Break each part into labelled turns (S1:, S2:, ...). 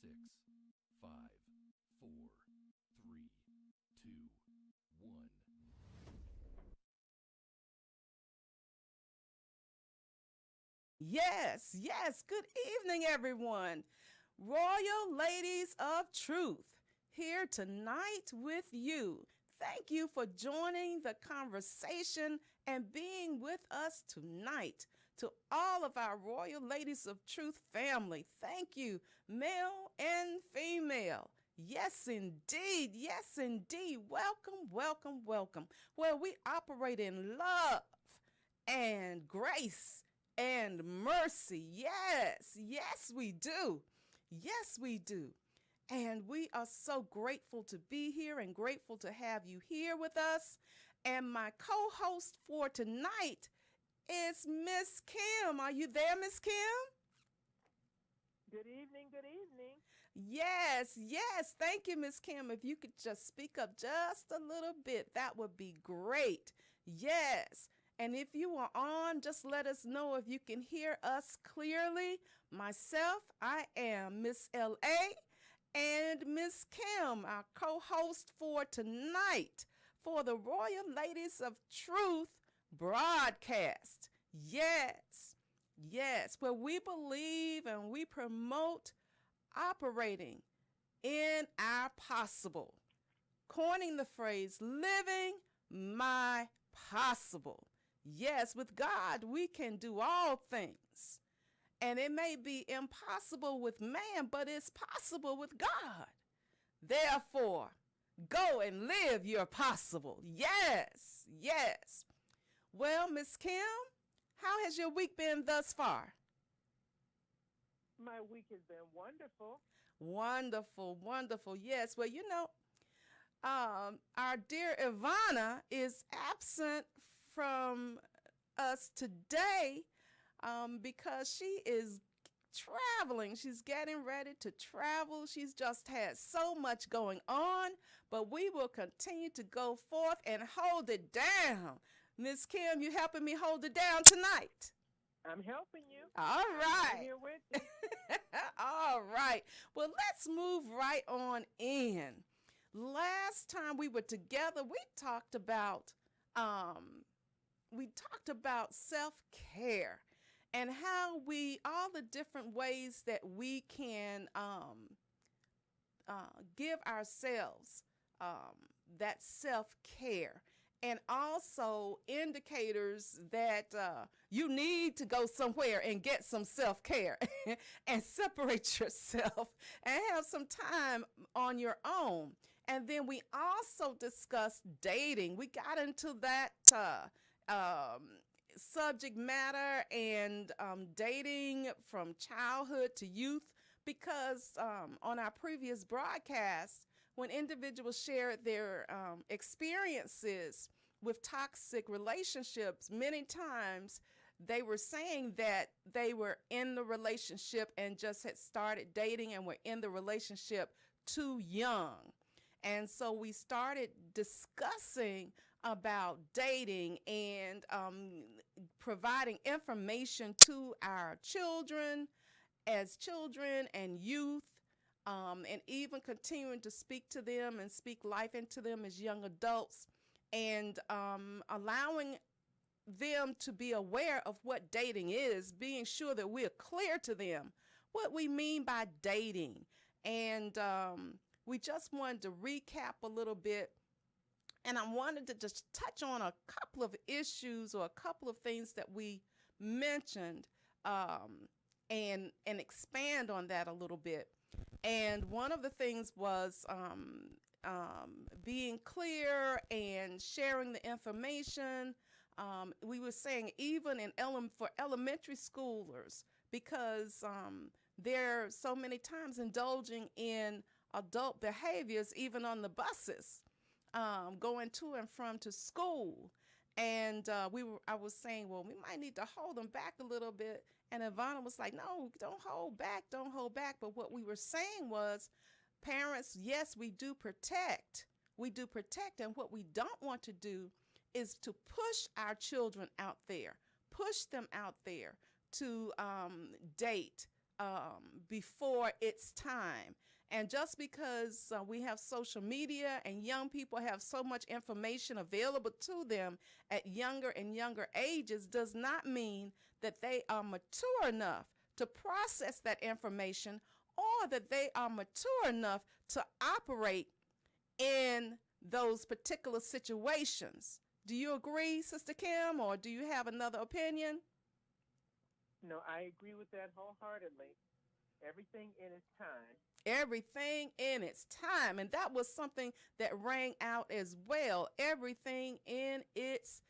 S1: 6, 5, 4, 3, 2, 1.
S2: Yes, yes. Good evening, everyone. Royal Ladies of Truth, here tonight with you. Thank you for joining the conversation and being with us tonight. To all of our Royal Ladies of Truth family, thank you, male and female. Yes, indeed. Yes, indeed. Welcome, welcome, welcome. Where we operate in love and grace and mercy. Yes, yes, we do. Yes, we do. And we are so grateful to be here and grateful to have you here with us. And my co host for tonight is Miss Kim. Are you there, Miss Kim?
S3: Good evening. Good evening.
S2: Yes, yes. Thank you, Miss Kim. If you could just speak up just a little bit, that would be great. Yes. And if you are on, just let us know if you can hear us clearly. Myself, I am Miss LA and Miss Kim, our co host for tonight for the Royal Ladies of Truth broadcast. Yes, yes, where we believe and we promote operating in our possible, coining the phrase living my possible. Yes, with God, we can do all things. And it may be impossible with man, but it's possible with God. Therefore, go and live your possible. Yes, yes. Well, Miss Kim, how has your week been thus far?
S3: My week has been wonderful.
S2: Wonderful, wonderful. Yes. Well, our dear Ivana is absent from us today because she is traveling. She's getting ready to travel. She's just had so much going on, but we will continue to go forth and hold it down. Miss Kim, you helping me hold it down tonight?
S3: I'm helping you.
S2: All
S3: I'm right
S2: right.
S3: here with you.
S2: All right. Well, let's move right on in. Last time we were together, um, self-care and how all the different ways that we can give ourselves um, that self-care, and also indicators that you need to go somewhere and get some self-care and separate yourself and have some time on your own. And then we also discussed dating. We got into that subject matter and dating from childhood to youth, because on our previous broadcast, when individuals shared their experiences with toxic relationships, many times they were saying that they were in the relationship and just had started dating and were in the relationship too young. And so we started discussing about dating and providing information to our children as children and youth, and even continuing to speak to them and speak life into them as young adults, and allowing them to be aware of what dating is, being sure that we're clear to them what we mean by dating. And we just wanted to recap a little bit, and I wanted to just touch on a couple of issues or a couple of things that we mentioned, and expand on that a little bit. And one of the things was being clear and sharing the information. We were saying even for elementary schoolers, because they're so many times indulging in adult behaviors, even on the buses, going to and from to school. And I was saying, well, we might need to hold them back a little bit. And Ivana was like, no, don't hold back, don't hold back. But what we were saying was, parents, yes, we do protect. We do protect. And what we don't want to do is to push our children out there, push them out there to date before it's time. And just because we have social media and young people have so much information available to them at younger and younger ages does not mean that they are mature enough to process that information or that they are mature enough to operate in those particular situations. Do you agree, Sister Kim, or do you have another opinion?
S3: No, I agree with that wholeheartedly. Everything in its time.
S2: Everything in its time. And that was something that rang out as well. Everything in its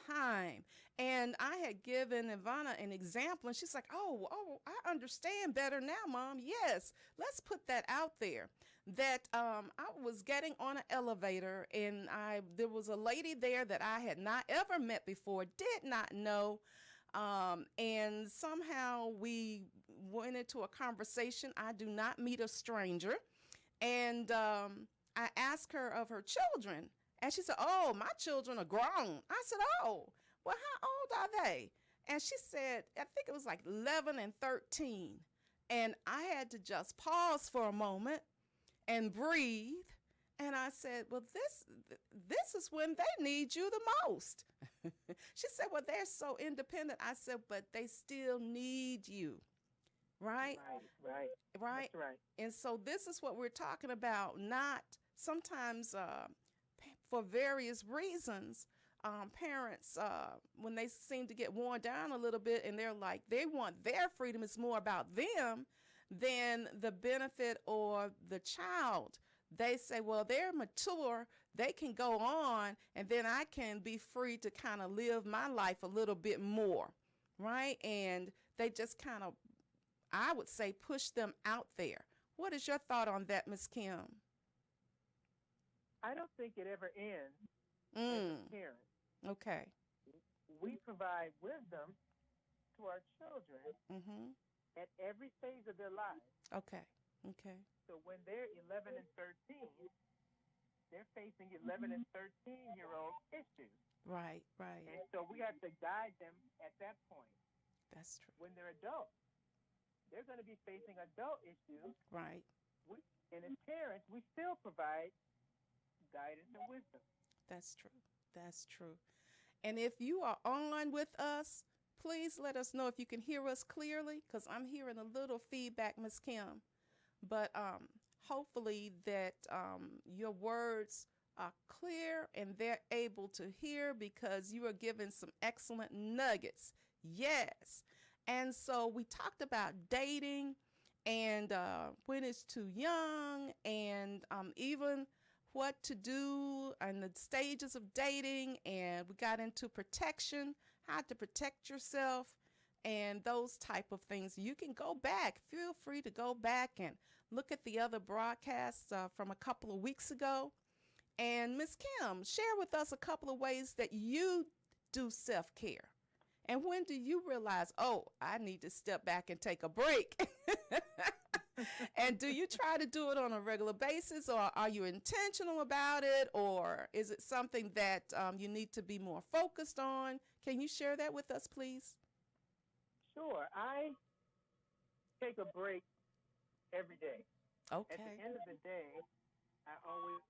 S2: time. And I had given Ivana an example, and she's like, oh, I understand better now, Mom. Yes, let's put that out there. That I was getting on an elevator, and there was a lady there that I had not ever met before, did not know. And somehow we went into a conversation. I do not meet a stranger. And I asked her of her children. And she said, oh, my children are grown. I said, oh, well, how old are they? And she said, I think it was like 11 and 13. And I had to just pause for a moment and breathe. And I said, well, this is when they need you the most. She said, well, they're so independent. I said, but they still need you. Right?
S3: Right. That's right.
S2: And so this is what we're talking about. Not sometimes for various reasons, parents, when they seem to get worn down a little bit and they're like, they want their freedom, it's more about them than the benefit or the child. They say, well, they're mature, they can go on, and then I can be free to kind of live my life a little bit more, right? And they just kind of, I would say, push them out there. What is your thought on that, Ms. Kim?
S3: I don't think it ever ends as a parent.
S2: Okay.
S3: We provide wisdom to our children at every phase of their lives.
S2: Okay.
S3: So when they're 11 and 13, they're facing 11 and 13-year-old issues.
S2: Right.
S3: And so we have to guide them at that point.
S2: That's true.
S3: When they're adults, they're going to be facing adult issues.
S2: Right.
S3: And as parents, we still provide guidance and wisdom.
S2: That's true. And if you are on with us, please let us know if you can hear us clearly, because I'm hearing a little feedback, Ms. Kim. But hopefully that your words are clear and they're able to hear, because you are giving some excellent nuggets. Yes. And so we talked about dating and when it's too young, and even what to do and the stages of dating, and we got into protection, how to protect yourself, and those type of things. You can go back. Feel free to go back and look at the other broadcasts from a couple of weeks ago. And Ms. Kim, share with us a couple of ways that you do self-care. And when do you realize, oh, I need to step back and take a break? And do you try to do it on a regular basis, or are you intentional about it, or is it something that you need to be more focused on? Can you share that with us, please?
S3: Sure. I take a break every day.
S2: Okay.
S3: At the end of the day, I always...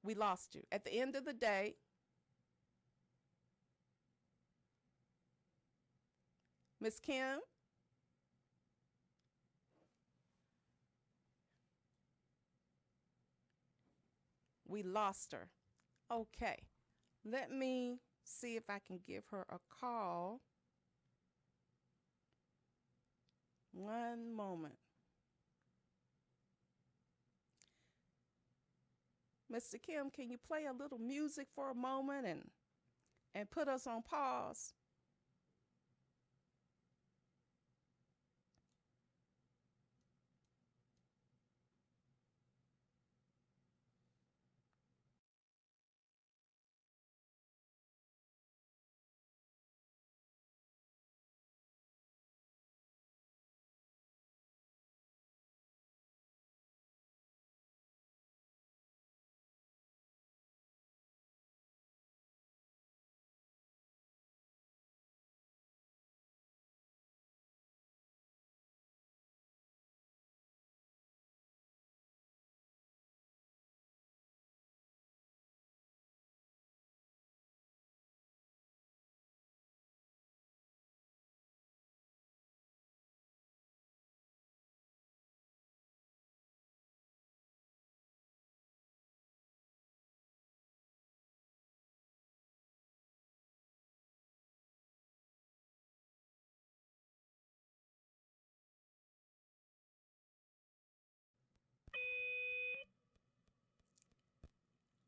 S2: We lost you. At the end of the day, Ms. Kim? We lost her. Okay. Let me see if I can give her a call. One moment. Mr. Kim, can you play a little music for a moment and put us on pause?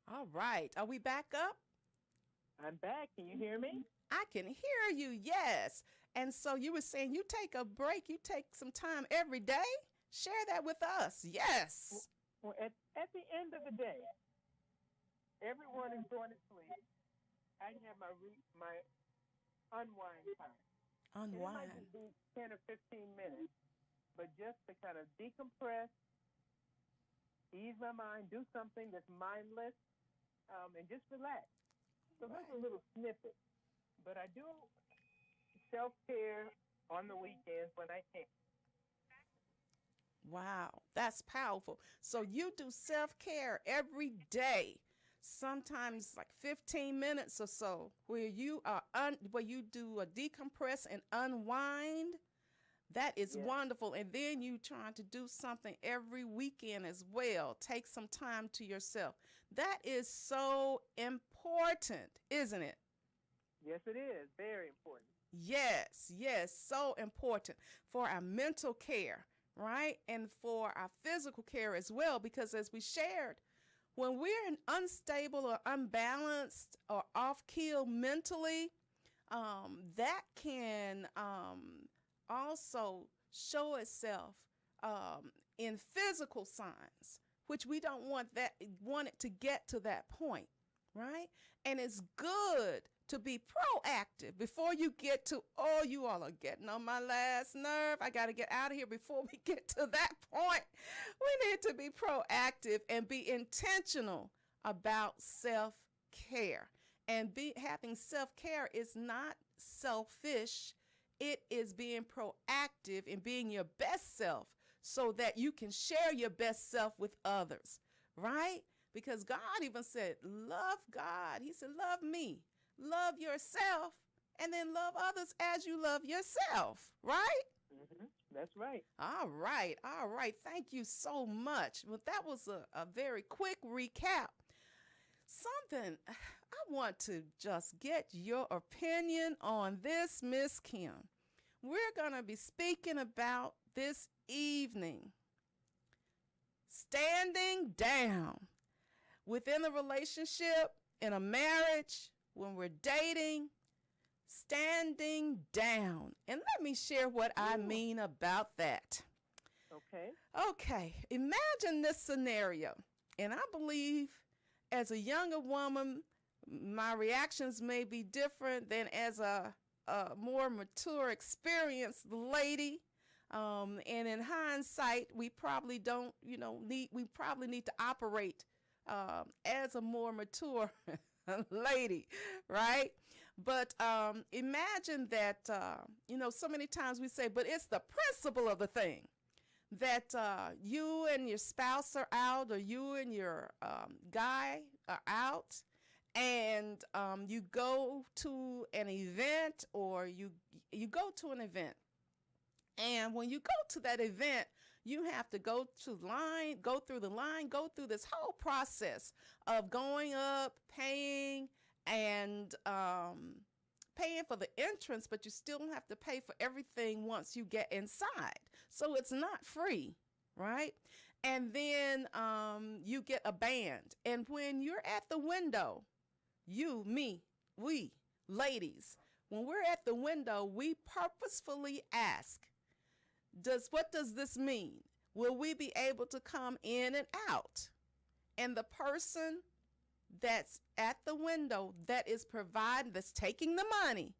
S2: All right. Are we back up?
S3: I'm back. Can you hear me?
S2: I can hear you. Yes. And so you were saying you take a break, you take some time every day. Share that with us. Yes.
S3: Well, at the end of the day, everyone is going to sleep. I have my unwind time. And it might
S2: Unwind.
S3: just be 10 or 15 minutes, but just to kind of decompress, ease my mind, do something that's mindless, and just relax. So those are
S2: Right.
S3: little snippets. But I do self-care on the weekends when I can.
S2: Wow, that's powerful. So you do self-care every day, sometimes like 15 minutes or so, where where you do a decompress and unwind. That is
S3: Yes.
S2: wonderful. And then you trying to do something every weekend as well. Take some time to yourself. That is so important, isn't it?
S3: Yes, it is. Very important.
S2: Yes, yes, so important for our mental care, right? And for our physical care as well, because as we shared, when we're unstable or unbalanced or off keel mentally, that can also show itself in physical signs, which we don't want it to get to that point, right? And it's good to be proactive before you get to, oh, you all are getting on my last nerve. I got to get out of here before we get to that point. We need to be proactive and be intentional about self-care. And having self-care is not selfish. It is being proactive and being your best self so that you can share your best self with others, right? Because God even said, love God. He said, love me, love yourself, and then love others as you love yourself, right?
S3: That's right.
S2: All right. All right. Thank you so much. Well, that was a very quick recap. Something I want to just get your opinion on this, Miss Kim. We're going to be speaking about this evening standing down within a relationship, in a marriage, when we're dating, standing down. And let me share what I mean about that.
S3: Okay.
S2: Okay, imagine this scenario. And I believe as a younger woman, my reactions may be different than as a more mature, experienced lady. And in hindsight, we probably don't, we probably need to operate as a more mature lady, right? But imagine that, so many times we say, but it's the principle of the thing that you and your spouse are out, or you and your guy are out, and you go to an event, or you go to an event. And when you go to that event, you have to go through the line, go through this whole process of going up, paying, and paying for the entrance, but you still have to pay for everything once you get inside. So it's not free, right? And then you get a band. And when you're at the window, you, me, we, ladies, when we're at the window, we purposefully ask, what does this mean? Will we be able to come in and out? And the person that's at the window that's taking the money,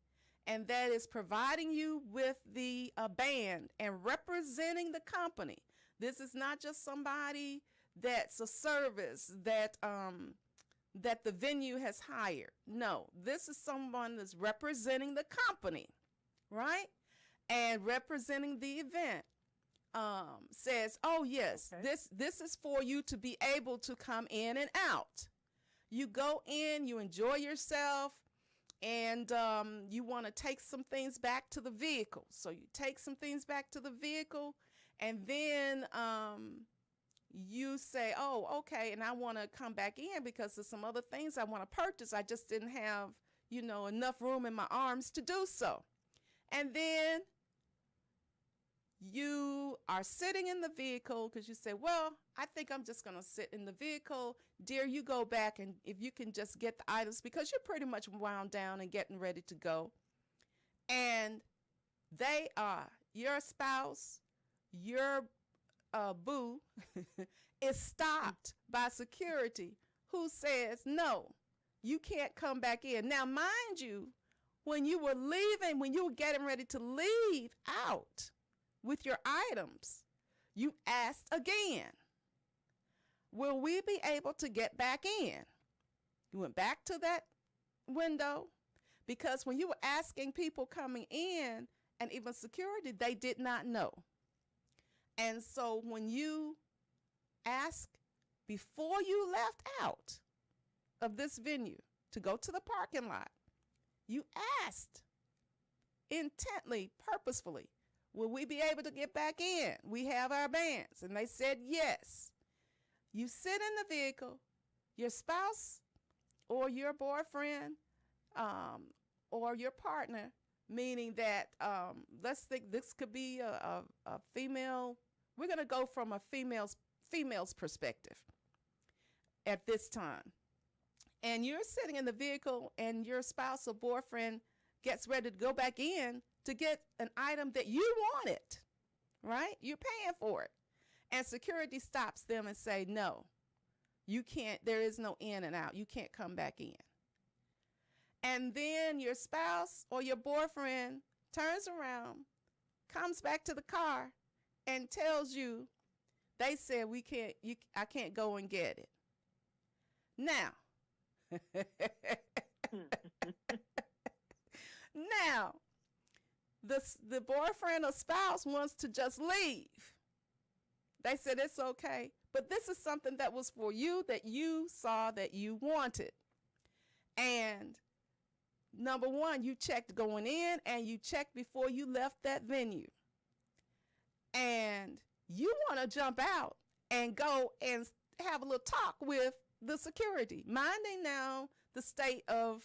S2: and that is providing you with the band and representing the company. This is not just somebody that's a service that the venue has hired. No, this is someone that's representing the company, right? And representing the event. Says, oh yes,
S3: Okay.
S2: this is for you to be able to come in and out. You go in, you enjoy yourself, and you want to take some things back to the vehicle. So you take some things back to the vehicle, and then you say, oh, okay, and I want to come back in because there's some other things I want to purchase. I just didn't have, enough room in my arms to do so. And then you are sitting in the vehicle because you say, well, I think I'm just going to sit in the vehicle. Dear, you go back, and if you can just get the items because you're pretty much wound down and getting ready to go. And they are, your spouse, your boo is stopped by security who says, no, you can't come back in. Now, mind you, when you were leaving, when you were getting ready to leave out with your items, you asked again, will we be able to get back in? You went back to that window because when you were asking people coming in and even security, they did not know. And so when you asked before you left out of this venue to go to the parking lot, you asked intently, purposefully, will we be able to get back in? We have our bands. And they said yes. You sit in the vehicle, your spouse or your boyfriend or your partner, meaning that let's think this could be a female. We're going to go from a female's perspective at this time. And you're sitting in the vehicle and your spouse or boyfriend gets ready to go back in to get an item that you wanted, right? You're paying for it. And security stops them and say, no, you can't, there is no in and out. You can't come back in. And then your spouse or your boyfriend turns around, comes back to the car and tells you, they said I can't go and get it. Now, now, the boyfriend or spouse wants to just leave. They said it's okay, but this is something that was for you that you saw that you wanted. And number one, you checked going in and you checked before you left that venue. And you want to jump out and go and have a little talk with the security, minding now the state of,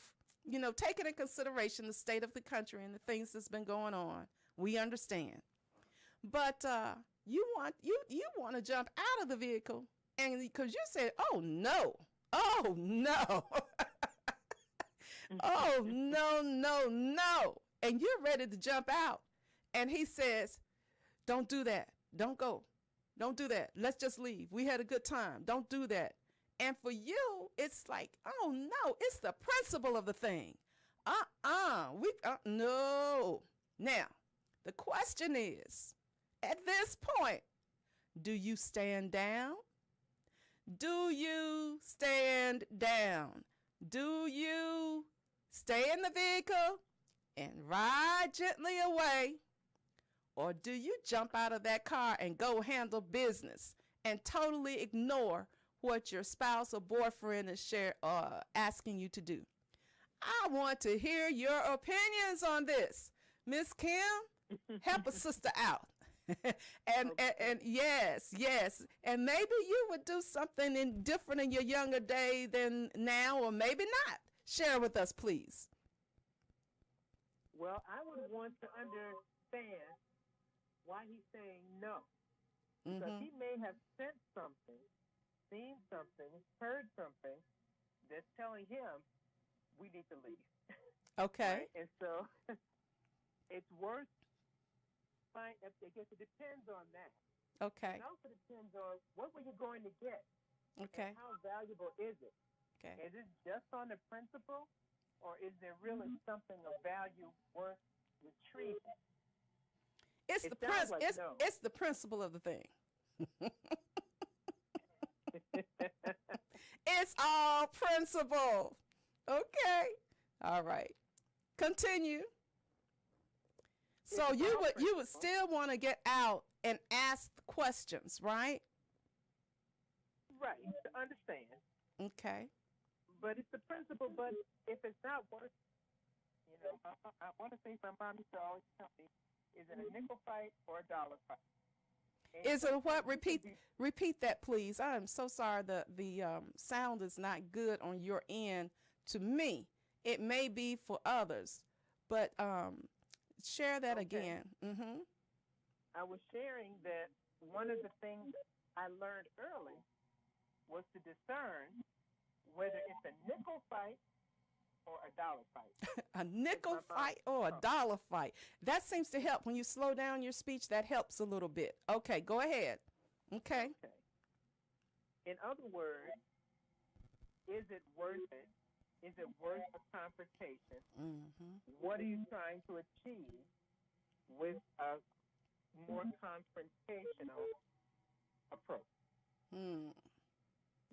S2: taking in consideration the state of the country and the things that's been going on. We understand. But you want to jump out of the vehicle, and because you said, oh no, oh no, oh no, and you're ready to jump out, and he says, don't do that, don't go, don't do that, let's just leave, we had a good time, don't do that. And for you, it's like, oh no, it's the principle of the thing. No. Now, the question is, at this point, do you stand down? Do you stand down? Do you stay in the vehicle and ride gently away? Or do you jump out of that car and go handle business and totally ignore what your spouse or boyfriend is asking you to do? I want to hear your opinions on this. Miss Kim, help a sister out. and yes, and maybe you would do something different in your younger day than now, or maybe not. Share with us, please.
S3: Well, I would want to understand why he's saying no. Because he may have sensed something, seen something, heard something that's telling him we need to leave.
S2: Okay.
S3: Right? And so it's worth I guess it depends on that.
S2: Okay.
S3: It also depends on what were you going to get.
S2: Okay.
S3: And how valuable is it?
S2: Okay.
S3: Is it just on the principle, or is there really something of value worth retrieving?
S2: It's the principle of the thing. It's all principle. Okay. All right. Continue. So you would still want to get out and ask questions, right?
S3: Right, to understand.
S2: Okay.
S3: But it's the principle, but if it's not worth, I want to say my mom used to always tell me, is it a nickel fight or a dollar fight? And
S2: is it what? Repeat that, please. I am so sorry. The sound is not good on your end. To me, it may be for others, but share that again.
S3: I was sharing that one of the things I learned early was to discern whether it's a nickel fight or a dollar fight.
S2: A nickel
S3: My
S2: fight or a dollar fight. That seems to help when you slow down your speech. That helps a little bit. Okay, go ahead. Okay.
S3: In other words, is it worth it? Is it worth a confrontation?
S2: Mm-hmm.
S3: What are you trying to achieve with a more confrontational approach?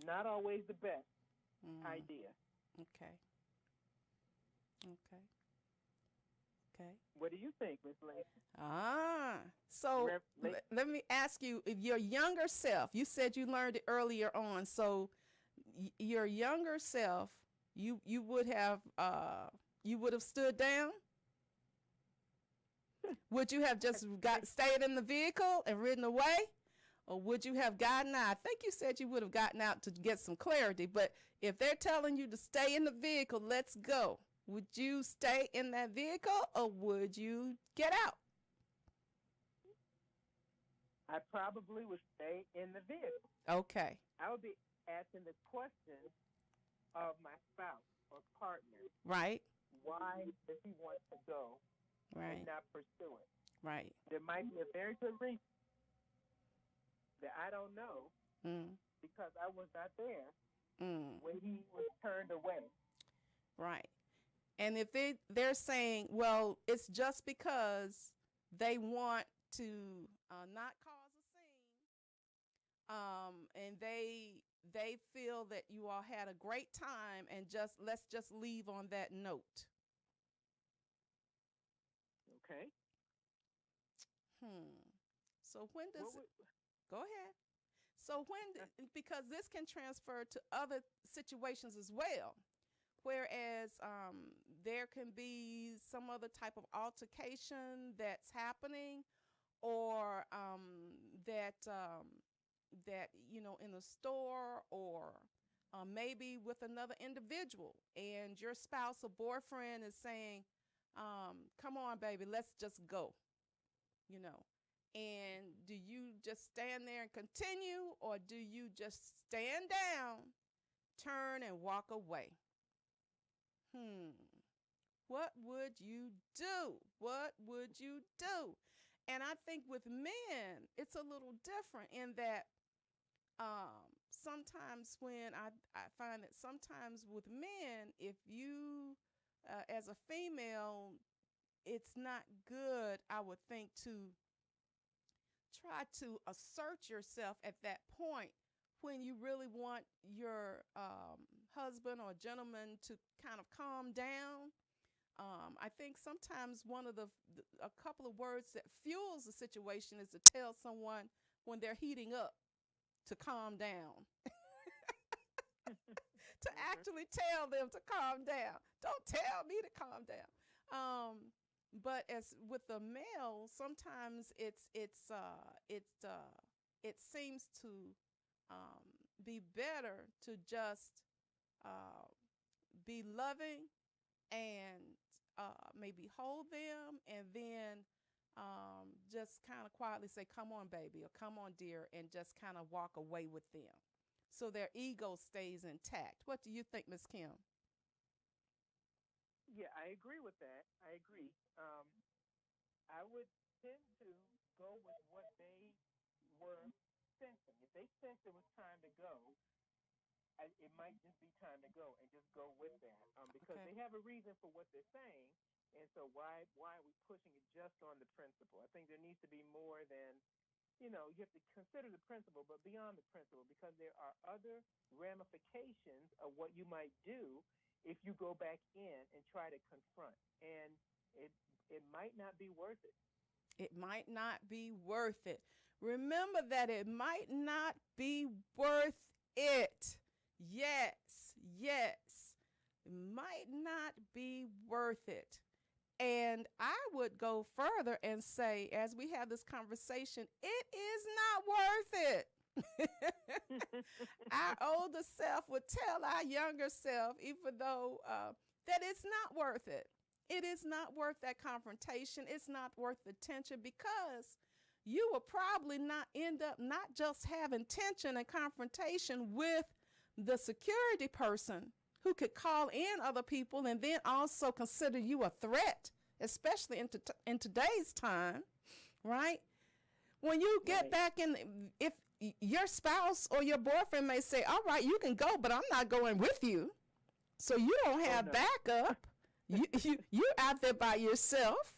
S3: Not always the best idea.
S2: Okay. Okay. Okay.
S3: What do you think, Ms. Lacey?
S2: So let me ask you, if your younger self, you said you learned it earlier on, so your younger self, you would have stood down? Would you have just stayed in the vehicle and ridden away? Or would you have gotten out? I think you said you would have gotten out to get some clarity, but if they're telling you to stay in the vehicle, let's go. Would you stay in that vehicle or would you get out?
S3: I probably would stay in the vehicle.
S2: Okay.
S3: I would be asking the question of my spouse or partner.
S2: Right.
S3: Why does he want to go and not pursue it?
S2: Right.
S3: There might be a very good reason that I don't know because I was not there when he was turned away.
S2: Right. And if they're saying, well, it's just because they want to not cause a scene, and they feel that you all had a great time, and let's just leave on that note.
S3: Okay.
S2: So when does go ahead? So because this can transfer to other situations as well. Whereas there can be some other type of altercation that's happening, or that in a store, or maybe with another individual, and your spouse or boyfriend is saying, "Come on, baby, let's just go," And do you just stand there and continue, or do you just stand down, turn, and walk away? What would you do? What would you do? And I think with men, it's a little different in that sometimes when I find that sometimes with men, if you, as a female, it's not good, I would think, to try to assert yourself at that point when you really want your husband or gentleman to kind of calm down. I think sometimes a couple of words that fuels the situation is to tell someone when they're heating up to calm down. To actually tell them to calm down. Don't tell me to calm down. But as with the male, sometimes it seems to be better to just be loving and maybe hold them, and then just kind of quietly say, "Come on, baby," or "Come on, dear," and just kind of walk away with them, so their ego stays intact. What do you think, Ms. Kim?
S3: Yeah, I agree with that. I agree. I would tend to go with what they were sensing. If they sensed it was time to go, it might just be time to go and just go with that, because they have a reason for what they're saying, and so why are we pushing it just on the principle? I think there needs to be more than, you have to consider the principle, but beyond the principle, because there are other ramifications of what you might do if you go back in and try to confront, and it might not be worth it.
S2: It might not be worth it. Remember that it might not be worth it. Yes. It might not be worth it. And I would go further and say, as we have this conversation, it is not worth it. Our older self would tell our younger self, even though that it's not worth it. It is not worth that confrontation. It's not worth the tension, because you will probably not end up not just having tension and confrontation with the security person who could call in other people and then also consider you a threat, especially in today's time, right? When you get back in, if your spouse or your boyfriend may say, all right, you can go, but I'm not going with you. So you don't have backup. You're out there by yourself.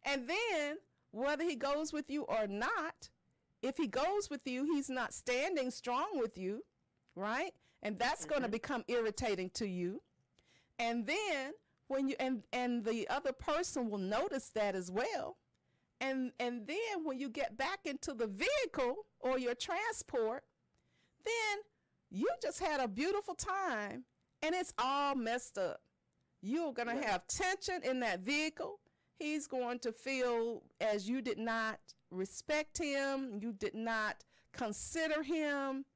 S2: And then whether he goes with you or not, if he goes with you, he's not standing strong with you, right? And that's going to become irritating to you. And then when you and the other person will notice that as well. And then when you get back into the vehicle or your transport, then you just had a beautiful time and it's all messed up. You're going to have tension in that vehicle. He's going to feel as you did not respect him, you did not consider him,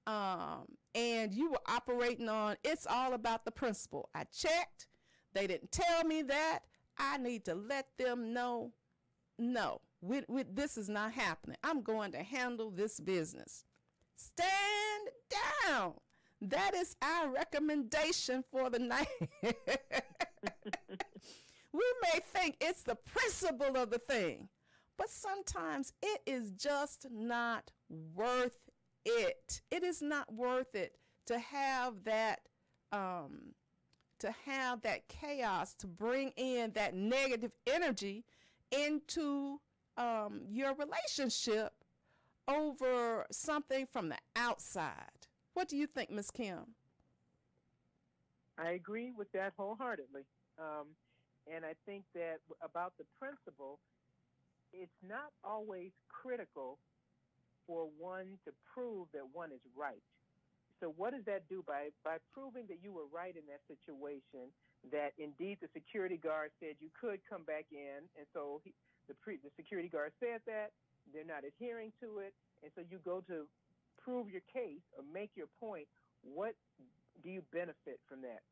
S2: and you were operating on, it's all about the principle. I checked. They didn't tell me that. I need to let them know, no, this is not happening. I'm going to handle this business. Stand down. That is our recommendation for the night. We may think it's the principle of the thing, but sometimes it is just not worth it. It is not worth it to have that chaos, to bring in that negative energy into your relationship over something from the outside. What do you think, Ms. Kim?
S3: I agree with that wholeheartedly. And I think that about the principle, it's not always critical for one to prove that one is right. So what does that do? By proving that you were right in that situation, that indeed the security guard said you could come back in, and so the security guard said that, they're not adhering to it, and so you go to prove your case or make your point. What do you benefit from that?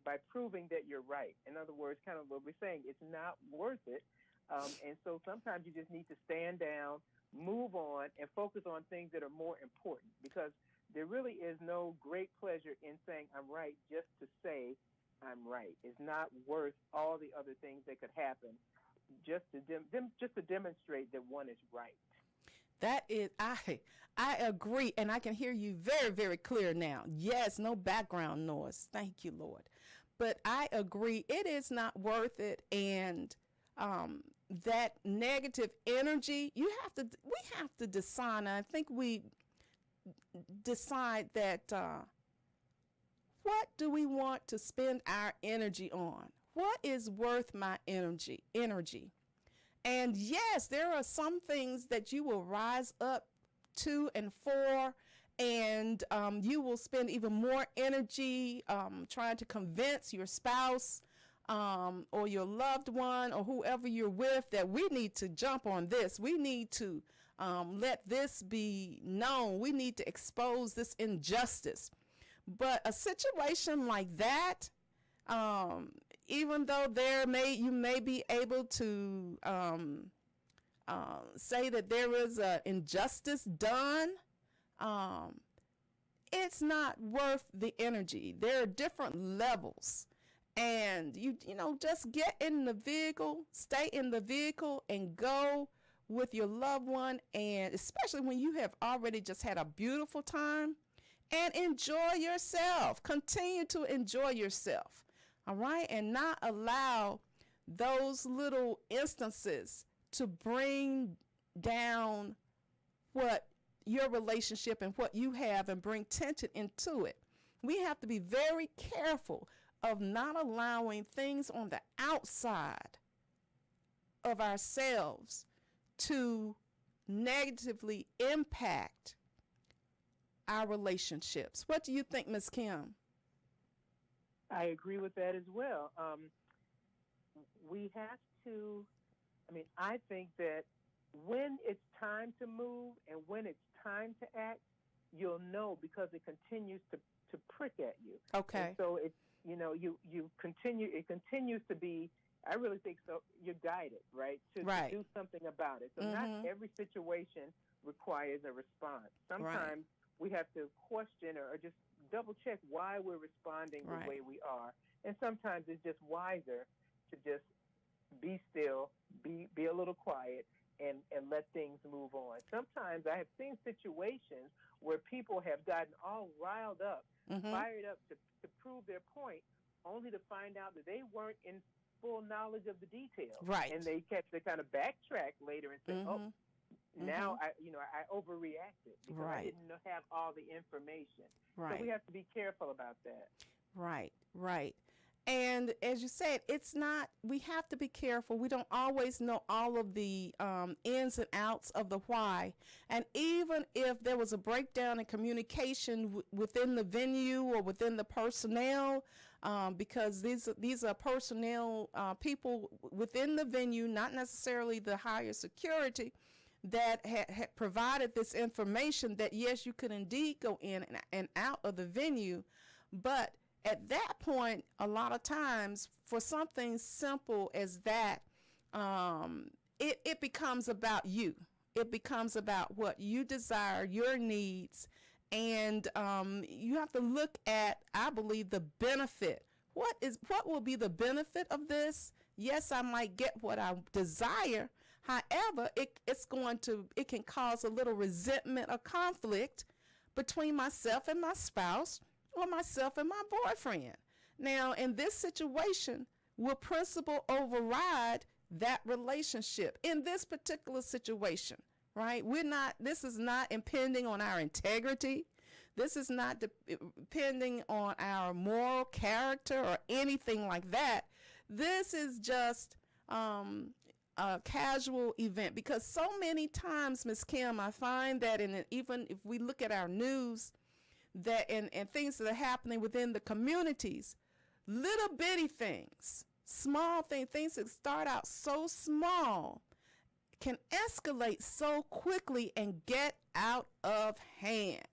S3: By proving that you're right. In other words, kind of what we're saying, it's not worth it. And so sometimes you just need to stand down, move on, and focus on things that are more important, because there really is no great pleasure in saying I'm right just to say I'm right. It's not worth all the other things that could happen just to demonstrate that one is right.
S2: That is, I agree, and I can hear you very, very clear now. Yes, no background noise. Thank you, Lord. But I agree, it is not worth it, and that negative energy, we have to decide. I think we decide that what do we want to spend our energy on? What is worth my energy? And yes, there are some things that you will rise up to and for, and you will spend even more energy trying to convince your spouse or your loved one or whoever you're with that we need to jump on this. We need to let this be known. We need to expose this injustice. But a situation like that, even though you may be able to say that there is an injustice done, it's not worth the energy. There are different levels, and you just get in the vehicle, stay in the vehicle, and go with your loved one, and especially when you have already just had a beautiful time, and enjoy yourself. Continue to enjoy yourself. All right, and not allow those little instances to bring down what your relationship and what you have and bring tension into it. We have to be very careful of not allowing things on the outside of ourselves to negatively impact our relationships. What do you think, Ms. Kim?
S3: I agree with that as well. We have to, I think that when it's time to move and when it's time to act, you'll know because it continues to prick at you.
S2: Okay.
S3: And so it continues to be, I really think so. You're guided, right, to do something about it. So not every situation requires a response. Sometimes we have to question or just double check why we're responding the way we are. And sometimes it's just wiser to just be still, be a little quiet, and let things move on. Sometimes I have seen situations where people have gotten all riled up, fired up to prove their point, only to find out that they weren't in full knowledge of the details.
S2: Right.
S3: And they kind of backtrack later and say, oh, now I overreacted because I didn't have all the information.
S2: Right.
S3: So we have to be careful about that.
S2: Right, right. And as you said, we have to be careful. We don't always know all of the ins and outs of the why. And even if there was a breakdown in communication within the venue or within the personnel, because these are personnel people within the venue, not necessarily the higher security, that had provided this information that, yes, you could indeed go in and out of the venue, but at that point, a lot of times, for something simple as that, it becomes about you. It becomes about what you desire, your needs, and you have to look at, I believe, the benefit. What will be the benefit of this? Yes, I might get what I desire. However, it can cause a little resentment or conflict between myself and my spouse, or myself and my boyfriend. Now, in this situation, will principle override that relationship in this particular situation, right? This is not impinging on our integrity. This is not depending on our moral character or anything like that. This is just a casual event, because so many times, Ms. Kim, I find that even if we look at our news, that and things that are happening within the communities, little bitty things, small things that start out so small can escalate so quickly and get out of hand,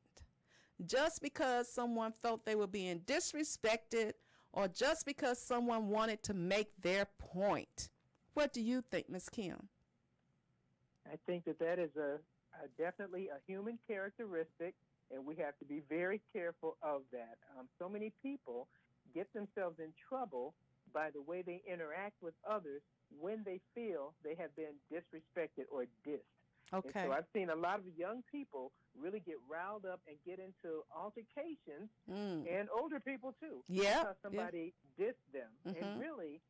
S2: just because someone felt they were being disrespected, or just because someone wanted to make their point. What do you think, Ms. Kim?
S3: I think that is definitely a human characteristic, and we have to be very careful of that. So many people get themselves in trouble by the way they interact with others when they feel they have been disrespected or dissed.
S2: Okay.
S3: And so I've seen a lot of young people really get riled up and get into altercations, and older people too.
S2: Yeah.
S3: Because somebody dissed them. And really,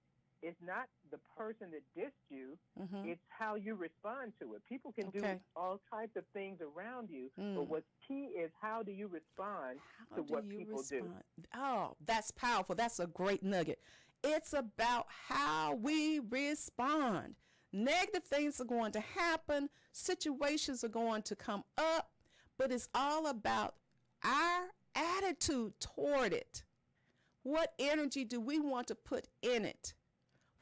S3: it's not the person that dissed you, it's how you respond to it. People can do all types of things around you, but what's key is how do you respond to what people do.
S2: Oh, that's powerful. That's a great nugget. It's about how we respond. Negative things are going to happen, situations are going to come up, but it's all about our attitude toward it. What energy do we want to put in it?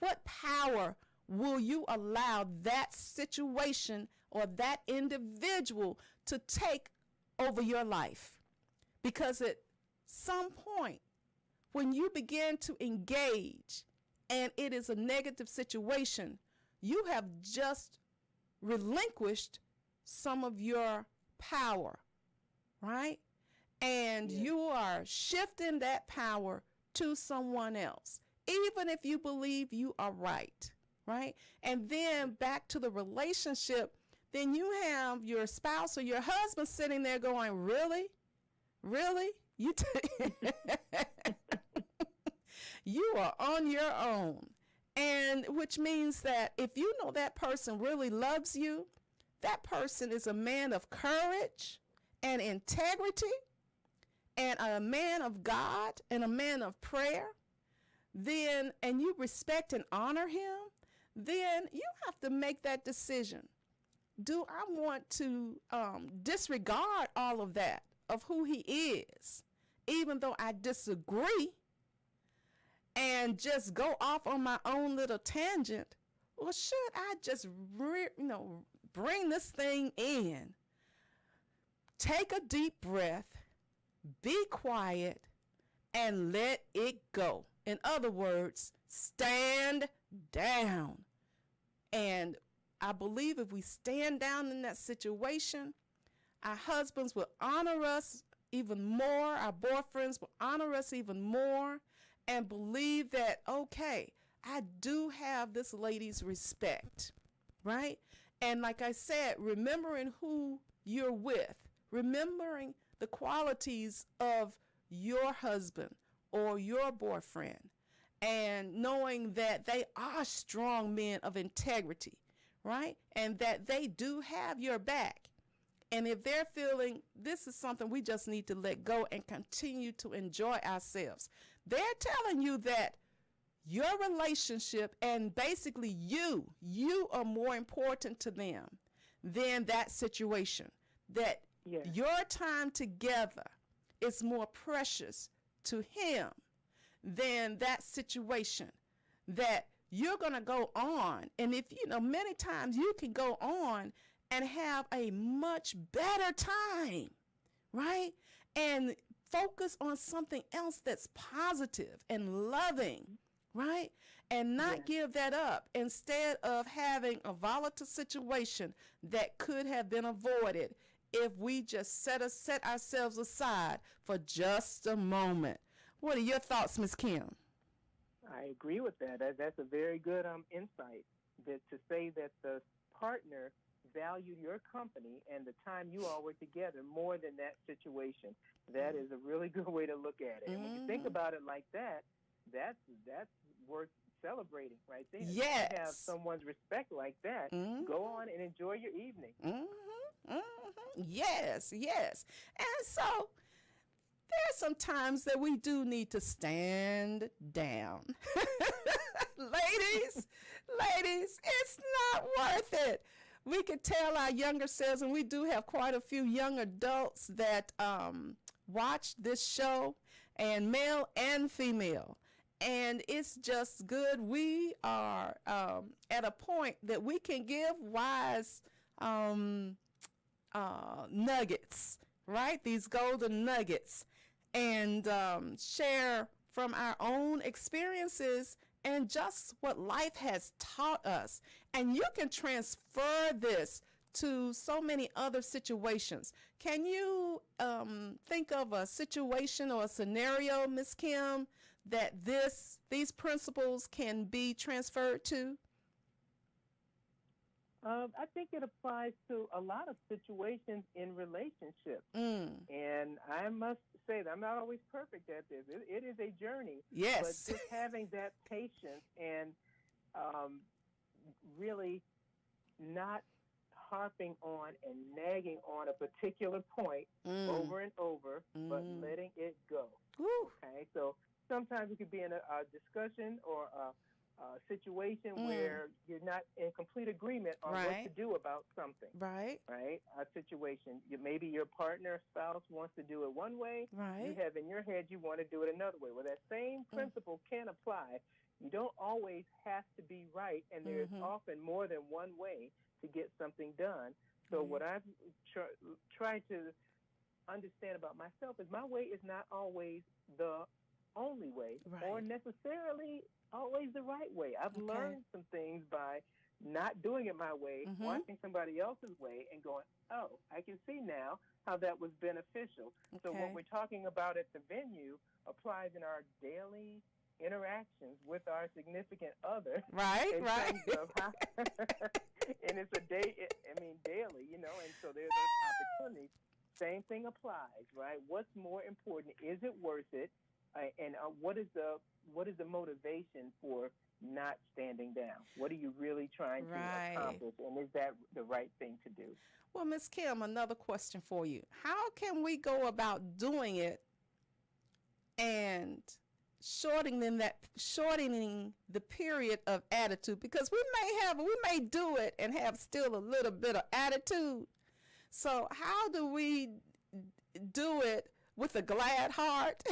S2: What power will you allow that situation or that individual to take over your life? Because at some point, when you begin to engage and it is a negative situation, you have just relinquished some of your power, right? And you are shifting that power to someone else, even if you believe you are right, right? And then back to the relationship, then you have your spouse or your husband sitting there going, really? Really? You are on your own. And which means that if you know that person really loves you, that person is a man of courage and integrity and a man of God and a man of prayer, then, and you respect and honor him, then you have to make that decision. Do I want to disregard all of that of who he is, even though I disagree, and just go off on my own little tangent? Or should I just, bring this thing in, take a deep breath, be quiet, and let it go? In other words, stand down. And I believe if we stand down in that situation, our husbands will honor us even more. Our boyfriends will honor us even more and believe that, okay, I do have this lady's respect, right? And like I said, remembering who you're with, remembering the qualities of your husband or your boyfriend, and knowing that they are strong men of integrity, right? And that they do have your back. And if they're feeling this is something we just need to let go and continue to enjoy ourselves, they're telling you that your relationship and basically you are more important to them than that situation. That your time together is more precious to him than that situation. That you're going to go on. And if you know, many times you can go on and have a much better time, right? And focus on something else that's positive and loving, right? And not give that up instead of having a volatile situation that could have been avoided if we just set ourselves aside for just a moment. What are your thoughts, Ms. Kim?
S3: I agree with that. That's a very good insight, that to say that the partner valued your company and the time you all were together more than that situation. That is a really good way to look at it. And when you think about it like that, that's worth celebrating right there.
S2: Yes.
S3: You have someone's respect like that. Go on and enjoy your evening.
S2: Yes. And so there's some times that we do need to stand down. Ladies, it's not worth it. We could tell our younger selves, and we do have quite a few young adults that watch this show, and male and female. And it's just good. We are at a point that we can give wise nuggets, right? These golden nuggets, and share from our own experiences and just what life has taught us. And you can transfer this to so many other situations. Can you think of a situation or a scenario, Ms. Kim, that these principles can be transferred to?
S3: I think it applies to a lot of situations in relationships. And I must say that I'm not always perfect at this. It is a journey.
S2: Yes.
S3: But just having that patience and really not harping on and nagging on a particular point over and over, but letting it go. Okay, so sometimes it could be in a discussion or a situation where you're not in complete agreement on what to do about something. Right. A situation. Maybe your partner, spouse wants to do it one way. You have in your head you want to do it another way. Well, that same principle can apply. You don't always have to be right, and there's often more than one way to get something done. So what I've tried to understand about myself is my way is not always the only way or necessarily always the right way. I've learned some things by not doing it my way, watching somebody else's way and going, oh, I can see now how that was beneficial. So what we're talking about at the venue applies in our daily interactions with our significant other. Terms of how and it's daily, and so there's those opportunities. Same thing applies, right? What's more important? Is it worth it? And what is the motivation for not standing down? What are you really trying to accomplish? And is that the right thing to do?
S2: Well, Ms. Kim, another question for you. How can we go about doing it and shortening the period of attitude? Because we may do it and have still a little bit of attitude. So how do we do it with a glad heart?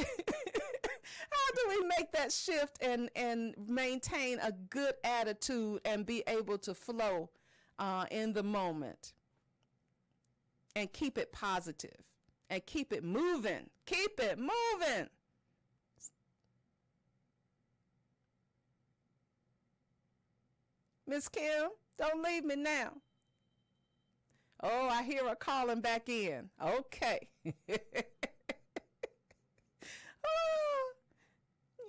S2: How do we make that shift and maintain a good attitude and be able to flow in the moment and keep it positive and keep it moving? Keep it moving. Miss Kim, don't leave me now. Oh, I hear her calling back in. Okay. Oh,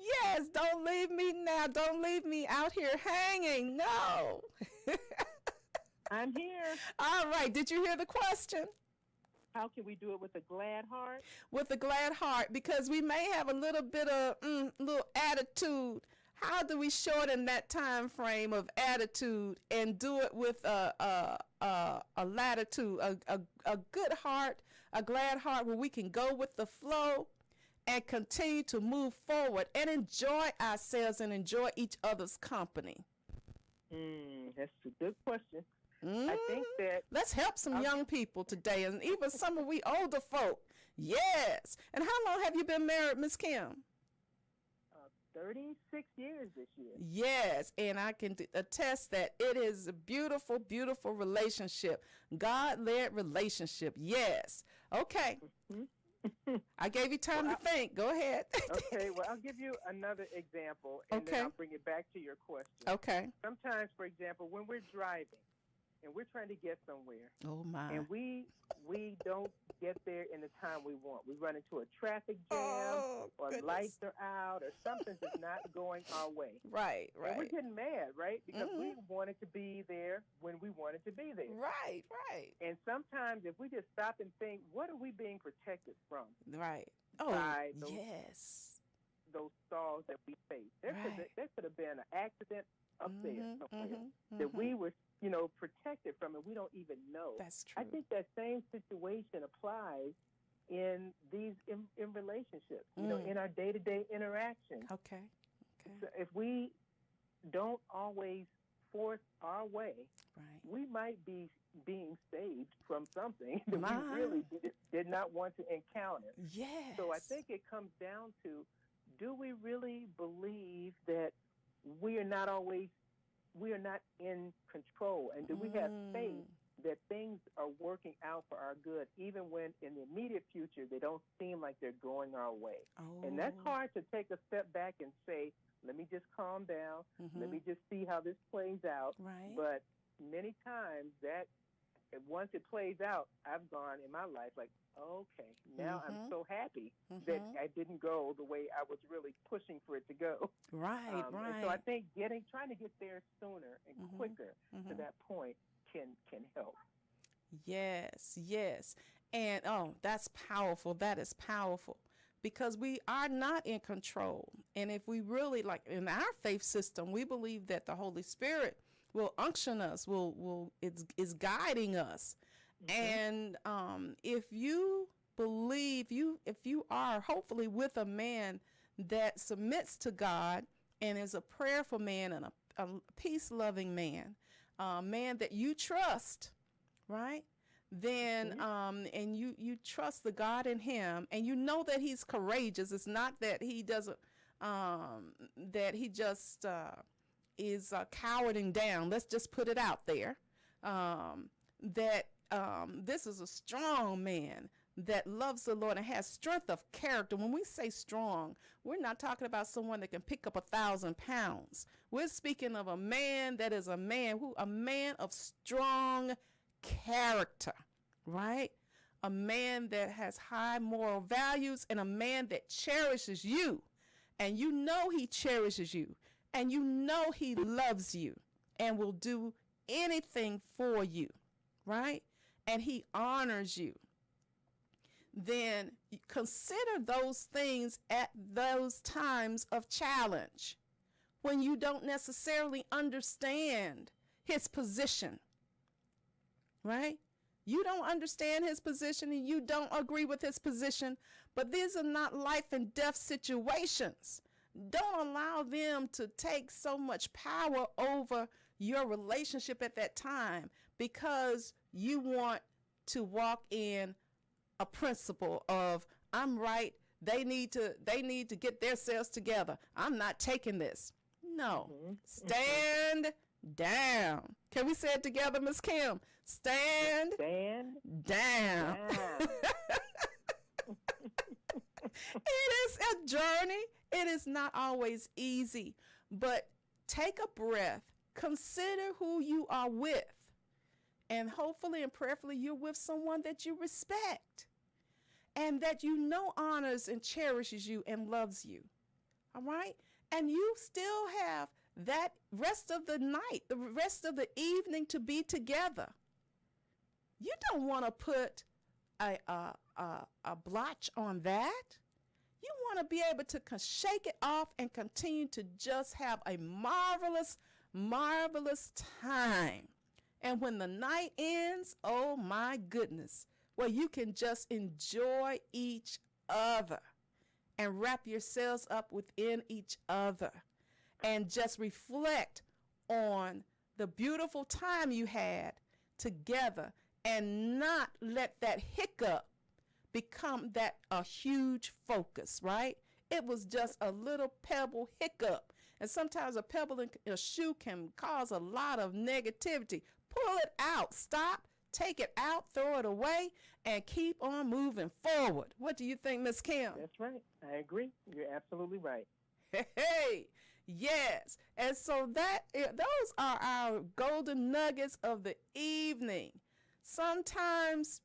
S2: yes, don't leave me now. Don't leave me out here hanging. No.
S3: I'm here.
S2: All right. Did you hear the question?
S3: How can we do it with a glad heart?
S2: With a glad heart, because we may have a little bit of little attitude. How do we shorten that time frame of attitude and do it with a latitude, a good heart, a glad heart, where we can go with the flow and continue to move forward and enjoy ourselves and enjoy each other's company?
S3: That's a good question. I think that
S2: let's help some young people today, and even some of we older folk. Yes. And how long have you been married, Miss Kim?
S3: 36 years this year.
S2: Yes, and I can attest that it is a beautiful, beautiful relationship. God-led relationship. Yes. Okay. I gave you time to think. Go ahead.
S3: Okay, well, I'll give you another example, and then I'll bring it back to your question.
S2: Okay.
S3: Sometimes, for example, when we're driving and we're trying to get somewhere, and we don't get there in the time we want. We run into a traffic jam, or lights are out, or something's just not going our way.
S2: Right.
S3: And we're getting mad, right? Because we wanted to be there when we wanted to be there.
S2: Right.
S3: And sometimes if we just stop and think, what are we being protected from?
S2: Right.
S3: By those,
S2: yes.
S3: Those stalls that we face. There could have been an accident up there somewhere that we were, protected from, and we don't even know.
S2: That's true.
S3: I think that same situation applies in relationships, in our day-to-day interactions.
S2: Okay.
S3: So if we don't always force our way, we might be being saved from something that we really did not want to encounter.
S2: Yes.
S3: So I think it comes down to, do we really believe that we are not in control, and do we have faith that things are working out for our good, even when in the immediate future they don't seem like they're going our way? And that's hard to take a step back and say, let me just calm down, let me just see how this plays out.
S2: Right.
S3: But many times that once it plays out, I've gone in my life like, okay, now I'm so happy that I didn't go the way I was really pushing for it to go.
S2: Right.
S3: And so I think trying to get there sooner and quicker to that point can help.
S2: Yes. And that's powerful. That is powerful, because we are not in control. And if we really, like in our faith system, we believe that the Holy Spirit will unction us, is guiding us. And if you believe, if you are hopefully with a man that submits to God and is a prayerful man and a peace-loving man, a man that you trust, right? Then and you trust the God in him, and you know that he's courageous. It's not that he doesn't that he just is cowering down. Let's just put it out there. That this is a strong man that loves the Lord and has strength of character. When we say strong, we're not talking about someone that can pick up 1,000 pounds. We're speaking of a man that is a man of strong character, right? A man that has high moral values, and a man that cherishes you, and you know he cherishes you, and you know he loves you and will do anything for you, right? And he honors you. Then consider those things at those times of challenge, when you don't necessarily understand his position, right? You don't understand his position and you don't agree with his position, but these are not life and death situations. Don't allow them to take so much power over your relationship at that time, because you want to walk in a principle of, I'm right, they need to get themselves together. I'm not taking this. No. Stand down. Can we say it together, Miss Kim? Stand down. It is a journey. It is not always easy, but take a breath consider who you are with. And hopefully and prayerfully, you're with someone that you respect and that you know honors and cherishes you and loves you. All right? And you still have that rest of the night, the rest of the evening to be together. You don't want to put a blotch on that. You want to be able to shake it off and continue to just have a marvelous, marvelous time. And when the night ends, oh my goodness, well, you can just enjoy each other and wrap yourselves up within each other and just reflect on the beautiful time you had together and not let that hiccup become a huge focus, right? It was just a little pebble hiccup. And sometimes a pebble in a shoe can cause a lot of negativity. Pull it out. Stop. Take it out. Throw it away. And keep on moving forward. What do you think, Miss Kim?
S3: That's right. I agree. You're absolutely right.
S2: Hey, yes. And so those are our golden nuggets of the evening. Sometimes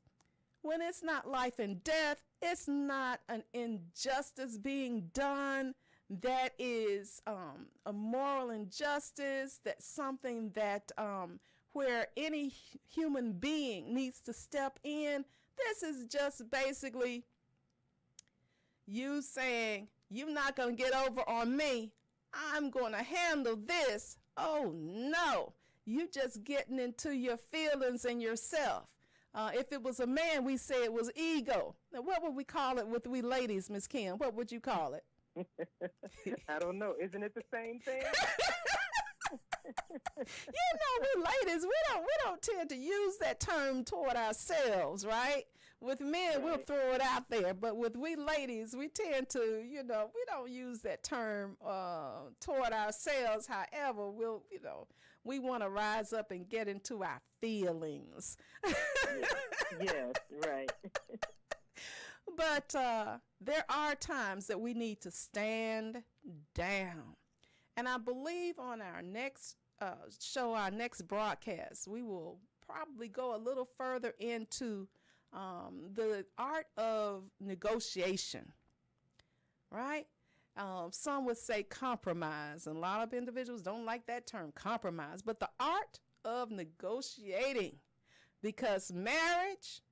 S2: when it's not life and death, it's not an injustice being done that is a moral injustice, that's something that where any human being needs to step in. This is just basically you saying, you're not going to get over on me. I'm going to handle this. Oh, no. You just getting into your feelings and yourself. If it was a man, we say it was ego. Now, what would we call it with we ladies, Miss Kim? What would you call it?
S3: I don't know. Isn't it the same thing?
S2: We ladies, we don't tend to use that term toward ourselves, right? With men, right, we'll throw it out there, but with we ladies, we tend to, we don't use that term toward ourselves. However, we want to rise up and get into our feelings.
S3: Yes, right.
S2: But there are times that we need to stand down. And I believe on our next show, our next broadcast, we will probably go a little further into the art of negotiation, right? Some would say compromise, and a lot of individuals don't like that term, compromise, but the art of negotiating, because marriage,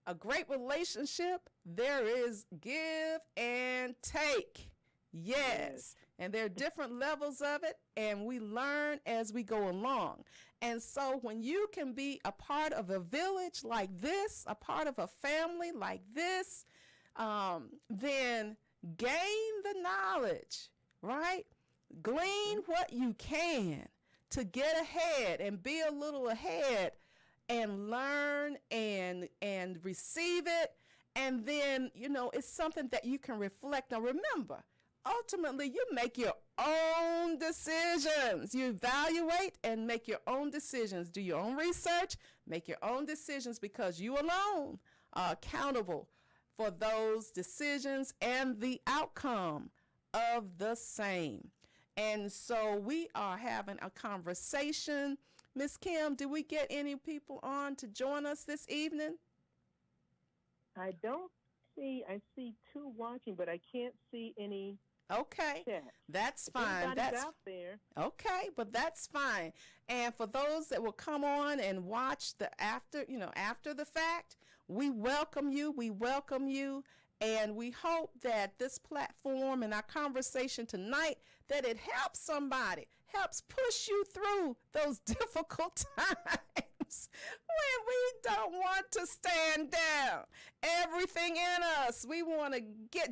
S2: a great relationship, there is give and take. Yes. And there are different levels of it, and we learn as we go along. And so when you can be a part of a village like this, a part of a family like this, then gain the knowledge, right? Glean what you can to get ahead and be a little ahead and learn and receive it. And then, it's something that you can reflect on. Remember, ultimately, you make your own decisions. You evaluate and make your own decisions. Do your own research, make your own decisions, because you alone are accountable for those decisions and the outcome of the same. And so we are having a conversation. Miss Kim, did we get any people on to join us this evening?
S3: I don't see. I see two watching, but I can't see any.
S2: Okay, that's fine. That's
S3: out there.
S2: Okay, but that's fine. And for those that will come on and watch after the fact, we welcome you. We welcome you, and we hope that this platform and our conversation tonight, that it helps somebody, helps push you through those difficult times when we don't want to stand down. Everything in us, we want to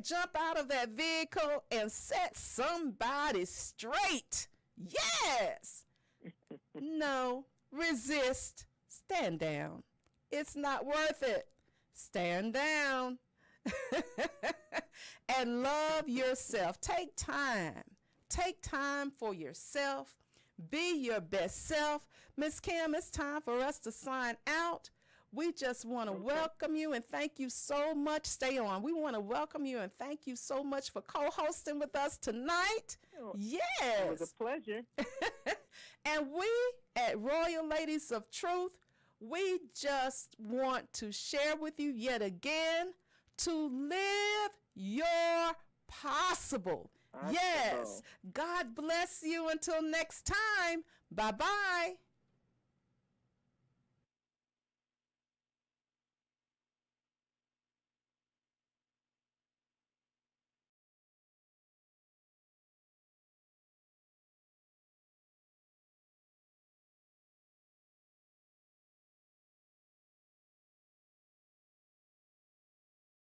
S2: jump out of that vehicle and set somebody straight. Yes. No, resist, stand down. It's not worth it. Stand down. And love yourself. Take time. Take time for yourself. Be your best self. Miss Kim, it's time for us to sign out. We just want to welcome you and thank you so much. Stay on. We want to welcome you and thank you so much for co-hosting with us tonight.
S3: Oh,
S2: yes.
S3: It was a pleasure.
S2: And we at Royal Ladies of Truth, we just want to share with you yet again to live your possible. Yes. God bless you until next time. Bye-bye.